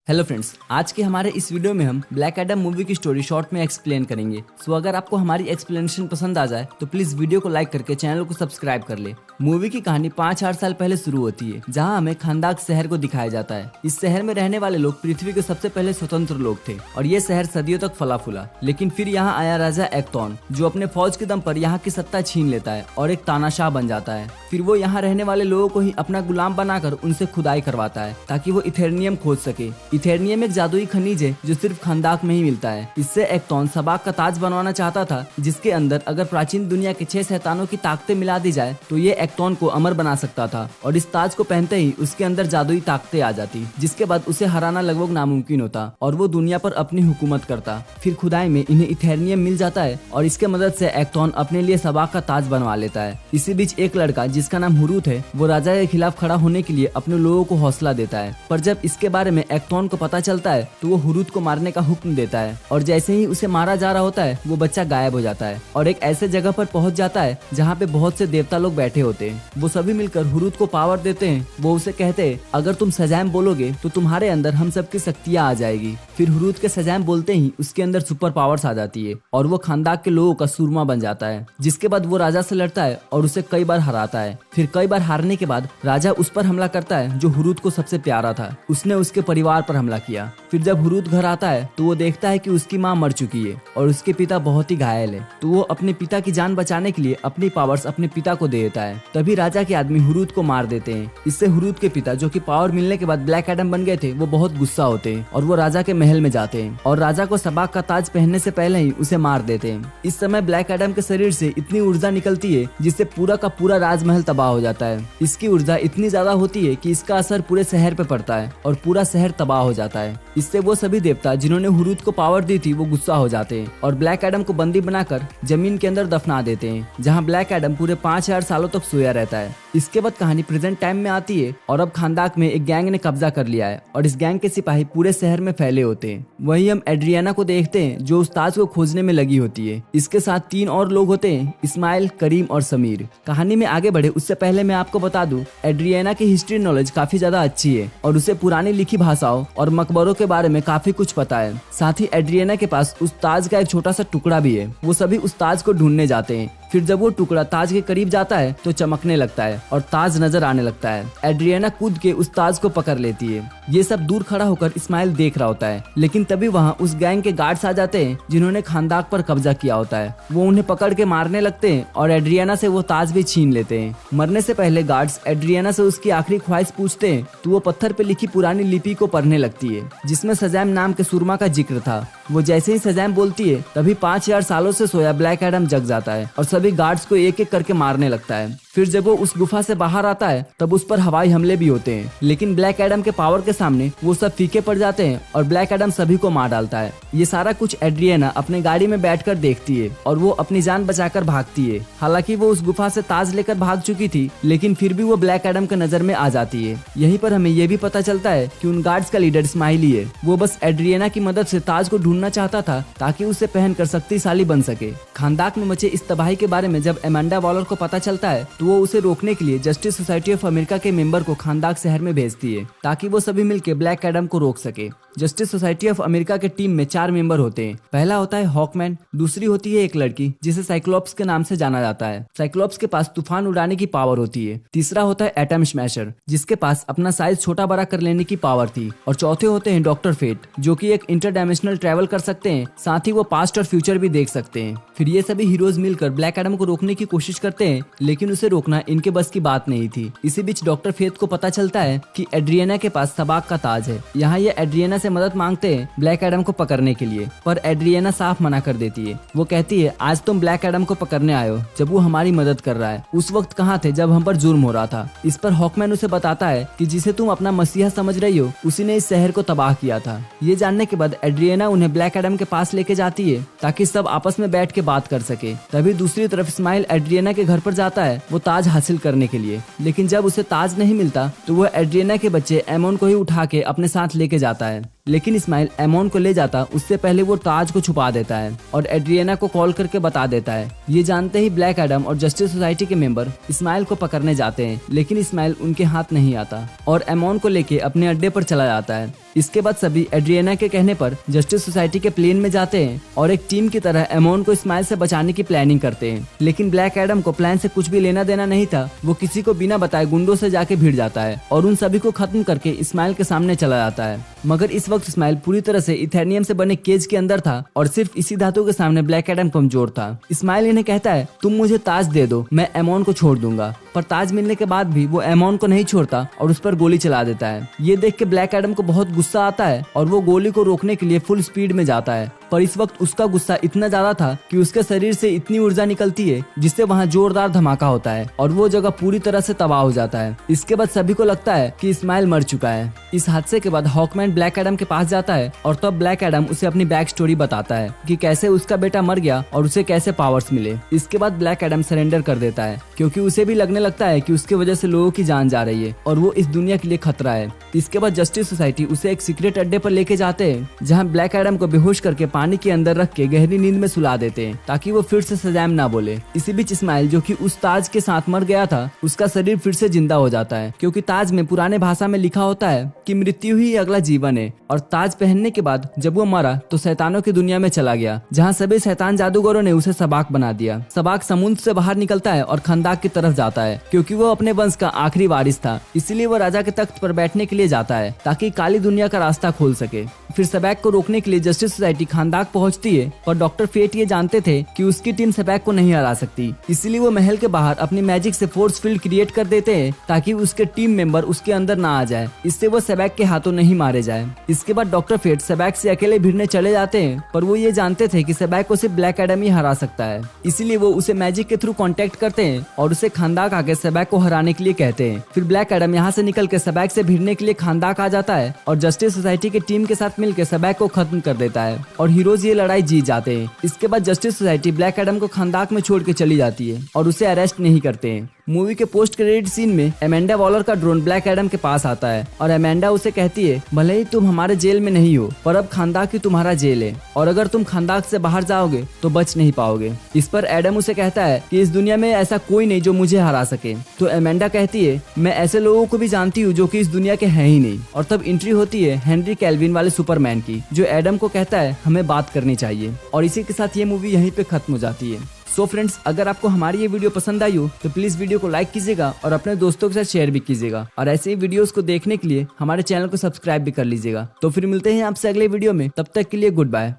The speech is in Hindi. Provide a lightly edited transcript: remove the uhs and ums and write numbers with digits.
हेलो फ्रेंड्स, आज के हमारे इस वीडियो में हम ब्लैक एडम मूवी की स्टोरी शॉर्ट में एक्सप्लेन करेंगे। सो अगर आपको हमारी एक्सप्लेनेशन पसंद आ जाए तो प्लीज वीडियो को लाइक करके चैनल को सब्सक्राइब कर ले। मूवी की कहानी 5-8 साल पहले शुरू होती है, जहां हमें खानदाक शहर को दिखाया जाता है। इस शहर में रहने वाले लोग पृथ्वी के सबसे पहले स्वतंत्र लोग थे और ये शहर सदियों तक फला फूला। लेकिन फिर यहाँ आया राजा एक्टॉन, जो अपने फौज के दम पर यहाँ की सत्ता छीन लेता है और एक तानाशाह बन जाता है। फिर वो यहाँ रहने वाले लोगों को ही अपना गुलाम बनाकर उनसे खुदाई करवाता है ताकि वो इथेर्नियम खोज सके। इथेर्नियम एक जादुई खनिज है जो सिर्फ खानदाक में ही मिलता है। इससे एक्टॉन सबाक का ताज बनवाना चाहता था, जिसके अंदर अगर प्राचीन दुनिया के 6 शैतानों की ताकतें मिला दी जाए तो ये एक्टॉन को अमर बना सकता था। और इस ताज को पहनते ही उसके अंदर जादुई ताकतें आ जाती, जिसके बाद उसे हराना लगभग नामुमकिन होता और वो दुनिया पर अपनी हुकूमत करता। फिर खुदाई में इन्हें इथेर्नियम मिल जाता है और इसके मदद से एक्टॉन अपने लिए सबाक का ताज बनवा लेता है। इसी बीच एक लड़का जिसका नाम हुरूत है, वो राजा के खिलाफ खड़ा होने के लिए अपने लोगों को हौसला देता है। पर जब इसके बारे में एक्टॉन को पता चलता है तो वो हुरूत को मारने का हुक्म देता है और जैसे ही उसे मारा जा रहा होता है वो बच्चा गायब हो जाता है और एक ऐसे जगह पर पहुंच जाता है जहाँ पे बहुत से देवता लोग बैठे होते हैं। वो सभी मिलकर हुरूत को पावर देते हैं। वो उसे कहते हैं, अगर तुम सजैम बोलोगे तो तुम्हारे अंदर हम सबकी शक्तियाँ आ जाएगी। फिर हुरूत के सजैम बोलते ही उसके अंदर सुपर पावर्स आ जाती है और वो खानदाक के लोगों का सूरमा बन जाता है। जिसके बाद वो राजा से लड़ता है और उसे कई बार हराता है। फिर कई बार हारने के बाद राजा उस पर हमला करता है जो हुरूत को सबसे प्यारा था। उसने उसके परिवार पर हमला किया। फिर जब हुरूत घर आता है तो वो देखता है कि उसकी माँ मर चुकी है और उसके पिता बहुत ही घायल है। तो वो अपने पिता की जान बचाने के लिए अपनी पावर्स अपने पिता को दे देता है। तभी राजा के आदमी हुरूत को मार देते हैं। इससे हुरूत के पिता, जो कि पावर मिलने के बाद ब्लैक एडम बन गए थे, वो बहुत गुस्सा होते हैं और वो राजा के महल में जाते हैं और राजा को सबाक का ताज पहनने से पहले ही उसे मार देते हैं। इस समय ब्लैक एडम के शरीर से इतनी ऊर्जा निकलती है जिससे पूरा का पूरा राजमहल तबाह हो जाता है। इसकी ऊर्जा इतनी ज्यादा होती है कि इसका असर पूरे शहर पे पड़ता है और पूरा शहर तबाह हो जाता है। इससे वो सभी देवता जिन्होंने हुरूत को पावर दी थी वो गुस्सा हो जाते हैं और ब्लैक एडम को बंदी बनाकर जमीन के अंदर दफना देते हैं, जहां ब्लैक एडम पूरे 5000 सालों तक सोया रहता है। इसके बाद कहानी प्रेजेंट टाइम में आती है और अब खानदाक में एक गैंग ने कब्जा कर लिया है और इस गैंग के सिपाही पूरे शहर में फैले होते हैं। वहीं हम एड्रियाना को देखते हैं जो उस ताज को खोजने में लगी होती है। इसके साथ 3 और लोग होते हैं, इस्माइल, करीम और समीर। कहानी में आगे बढ़े उससे पहले मैं आपको बता दूं, एड्रियाना की हिस्ट्री नॉलेज काफी ज्यादा अच्छी है और उसे पुरानी लिखी भाषाओं और मकबरों के बारे में काफी कुछ पता है। साथ ही एड्रियाना के पास उस ताज का एक छोटा सा टुकड़ा भी है। वो सभी उस ताज को ढूंढने जाते हैं। फिर जब वो टुकड़ा ताज के करीब जाता है तो चमकने लगता है और ताज नजर आने लगता है। एड्रियाना कूद के उस ताज को पकड़ लेती है। ये सब दूर खड़ा होकर इस्माइल देख रहा होता है, लेकिन तभी वहाँ उस गैंग के गार्ड्स आ जाते हैं जिन्होंने खानदाक पर कब्जा किया होता है। वो उन्हें पकड़ के मारने लगते हैं और एड्रियाना से वो ताज भी छीन लेते हैं। मरने से पहले गार्ड्स एड्रियाना से उसकी आखिरी ख्वाहिश पूछते हैं तो वो पत्थर पे लिखी पुरानी लिपि को पढ़ने लगती है, जिसमें सजैम नाम के सुरमा का जिक्र था। वो जैसे ही सजैम बोलती है तभी 5000 सालों से सोया ब्लैक एडम जग जाता है और सभी गार्ड्स को एक एक करके मारने लगता है। फिर जब वो उस गुफा से बाहर आता है तब उस पर हवाई हमले भी होते हैं, लेकिन ब्लैक एडम के पावर के सामने वो सब फीके पड़ जाते हैं और ब्लैक एडम सभी को मार डालता है। ये सारा कुछ एड्रियाना अपने गाड़ी में बैठकर देखती है और वो अपनी जान बचाकर भागती है। हालांकि वो उस गुफा से ताज लेकर भाग चुकी थी, लेकिन फिर भी वो ब्लैक एडम के नजर में आ जाती है। यहीं पर हमें ये भी पता चलता है कि उन गार्ड्स का लीडर स्माइली है। वो बस एड्रियाना की मदद से ताज को ढूंढना चाहता था ताकि उसे पहनकर शक्तिशाली बन सके। खानदाक में मचे इस तबाही के बारे में जब एमांडा वॉलर को पता चलता है तो वो उसे रोकने के लिए जस्टिस सोसाइटी ऑफ अमेरिका के मेंबर को खानदाक शहर में भेजती है ताकि वो सभी मिलकर ब्लैक एडम को रोक सके। जस्टिस सोसाइटी ऑफ अमेरिका के टीम में 4 मेंबर होते हैं। पहला होता है हॉकमैन, दूसरी होती है एक लड़की जिसे साइक्लोप्स के नाम से जाना जाता है। साइक्लोप्स के पास तूफान उड़ाने की पावर होती है। तीसरा होता है एटम स्मैशर, जिसके पास अपना साइज छोटा बड़ा कर लेने की पावर थी। और चौथे होते हैं डॉक्टर फेट, जो कि एक इंटरडायमेंशनल ट्रैवल कर सकते हैं, साथ ही वो पास्ट और फ्यूचर भी देख सकते हैं। फिर ये सभी हीरोज मिलकर ब्लैक एडम को रोकने की कोशिश करते हैं, लेकिन उसे रोकना इनके बस की बात नहीं थी। इसी बीच डॉक्टर फेथ को पता चलता है कि एड्रियाना के पास सबाक का ताज है। यहाँ ये एड्रियाना से मदद मांगते हैं ब्लैक एडम को पकड़ने के लिए, पर एड्रियाना साफ मना कर देती है। वो कहती है, आज तुम ब्लैक एडम को पकड़ने आए हो जब वो हमारी मदद कर रहा है। उस वक्त कहाँ थे जब हम पर जुर्म हो रहा था। इस पर हॉकमैन उसे बताता है कि जिसे तुम अपना मसीहा समझ रही हो उसी ने इस शहर को तबाह किया था। ये जानने के बाद एड्रियाना उन्हें ब्लैक एडम के पास लेके जाती है ताकि सब आपस में बैठ के बात कर सके। तभी दूसरी तरफ इस्माइल एड्रियाना के घर पर जाता है वो ताज हासिल करने के लिए, लेकिन जब उसे ताज नहीं मिलता तो वह एड्रियाना के बच्चे एमोन को ही उठा के अपने साथ लेके जाता है। लेकिन इस्माइल एमोन को ले जाता उससे पहले वो ताज को छुपा देता है और एड्रियाना को कॉल करके बता देता है। ये जानते ही ब्लैक एडम और जस्टिस सोसाइटी के मेंबर इस्माइल को पकड़ने जाते हैं, लेकिन इस्माइल उनके हाथ नहीं आता और एमोन को लेके अपने अड्डे पर चला जाता है। इसके बाद सभी एड्रियाना के कहने पर जस्टिस सोसाइटी के प्लेन में जाते हैं और एक टीम की तरह एमोन को स्माइल से बचाने की प्लानिंग करते हैं। लेकिन ब्लैक एडम को प्लान से कुछ भी लेना देना नहीं था। वो किसी को बिना बताए गुंडों से जाके भिड़ जाता है और उन सभी को खत्म करके स्माइल के सामने चला जाता है। मगर इस वक्त स्माइल पूरी तरह से इथेरियम से बने केज के अंदर था और सिर्फ इसी धातु के सामने ब्लैक एडम कमजोर था। स्माइल इन्हें कहता है, तुम मुझे ताज दे दो, मैं एमोन को छोड़ दूंगा। पर ताज मिलने के बाद भी वो एमोन को नहीं छोड़ता और उस पर गोली चला देता है। ये देख के ब्लैक एडम को बहुत गुस्सा आता है और वो गोली को रोकने के लिए फुल स्पीड में जाता है। पर इस वक्त उसका गुस्सा इतना ज्यादा था कि उसके शरीर से इतनी ऊर्जा निकलती है जिससे वहाँ जोरदार धमाका होता है और वो जगह पूरी तरह से तबाह हो जाता है। इसके बाद सभी को लगता है कि स्माइल मर चुका है। इस हादसे के बाद हॉकमैन ब्लैक एडम के पास जाता है और तब ब्लैक एडम उसे अपनी बैक स्टोरी बताता है कि कैसे उसका बेटा मर गया और उसे कैसे पावर्स मिले। इसके बाद ब्लैक एडम सरेंडर कर देता है क्योंकि उसे भी लगने लगता है कि उसके वजह से लोगों की जान जा रही है और वो इस दुनिया के लिए खतरा है। इसके बाद जस्टिस सोसाइटी उसे एक सीक्रेट अड्डे पर लेके जाते हैं जहाँ ब्लैक एडम को बेहोश करके पानी के अंदर रख के गहरी नींद में सुला देते हैं ताकि वो फिर से सजैम ना बोले। इसी बीच स्माइल जो कि उस ताज के साथ मर गया था, उसका शरीर फिर से जिंदा हो जाता है क्योंकि ताज में पुराने भाषा में लिखा होता है कि मृत्यु ही अगला जीवन है। और ताज पहनने के बाद जब वो मरा तो शैतानों की दुनिया में चला गया जहाँ सभी शैतान जादूगरों ने उसे सबाक बना दिया। सबाक समुद्र से बाहर निकलता है और खंदाक की तरफ जाता है क्योंकि वो अपने वंश का आखिरी वारिस था। इसीलिए वो राजा के तख्त पर बैठने के लिए जाता है ताकि काली दुनिया का रास्ता खोल सके। फिर सबैक को रोकने के लिए जस्टिस सोसाइटी खानदाक पहुंचती है पर डॉक्टर फेट ये जानते थे कि उसकी टीम सबैक को नहीं हरा सकती। इसीलिए वो महल के बाहर अपनी मैजिक से फोर्स फील्ड क्रिएट कर देते हैं ताकि उसके टीम मेंबर उसके अंदर ना आ जाए, इससे वो सबैक के हाथों नहीं मारे जाए। इसके बाद डॉक्टर फेट सबैक से अकेले भिड़ने चले जाते हैं पर वो ये जानते थे कि सबैक को सिर्फ ब्लैक एडम ही हरा सकता है। इसीलिए वो उसे मैजिक के थ्रू कांटेक्ट करते हैं और उसे खानदाक आके सबैक को हराने के लिए कहते हैं। फिर ब्लैक एडम यहाँ से निकल के सबैक से भिड़ने के लिए खानदाक आ जाता है और जस्टिस सोसाइटी की टीम के साथ मिलकर सबैक को खत्म कर देता है और हीरोज ये लड़ाई जीत जाते हैं। इसके बाद जस्टिस सोसाइटी ब्लैक एडम को खानदाक में छोड़ के चली जाती है और उसे अरेस्ट नहीं करते हैं। मूवी के पोस्ट क्रेडिट सीन में एमेंडा वॉलर का ड्रोन ब्लैक एडम के पास आता है और एमेंडा उसे कहती है, भले ही तुम हमारे जेल में नहीं हो पर अब खानदाक ही तुम्हारा जेल है और अगर तुम खानदाक से बाहर जाओगे तो बच नहीं पाओगे। इस पर एडम उसे कहता है कि इस दुनिया में ऐसा कोई नहीं जो मुझे हरा सके। तो एमेंडा कहती है, मैं ऐसे लोगों को भी जानती हूँ जो कि इस दुनिया के हैं ही नहीं। और तब एंट्री होती है हेनरी कैल्विन वाले सुपरमैन की, जो एडम को कहता है हमें बात करनी चाहिए। और इसी के साथ ये मूवी यहीं पे खत्म हो जाती है। सो फ्रेंड्स, अगर आपको हमारी ये वीडियो पसंद आई हो तो प्लीज वीडियो को लाइक कीजिएगा और अपने दोस्तों के साथ शेयर भी कीजिएगा और ऐसे ही वीडियोस को देखने के लिए हमारे चैनल को सब्सक्राइब भी कर लीजिएगा। तो फिर मिलते हैं आपसे अगले वीडियो में, तब तक के लिए गुड बाय।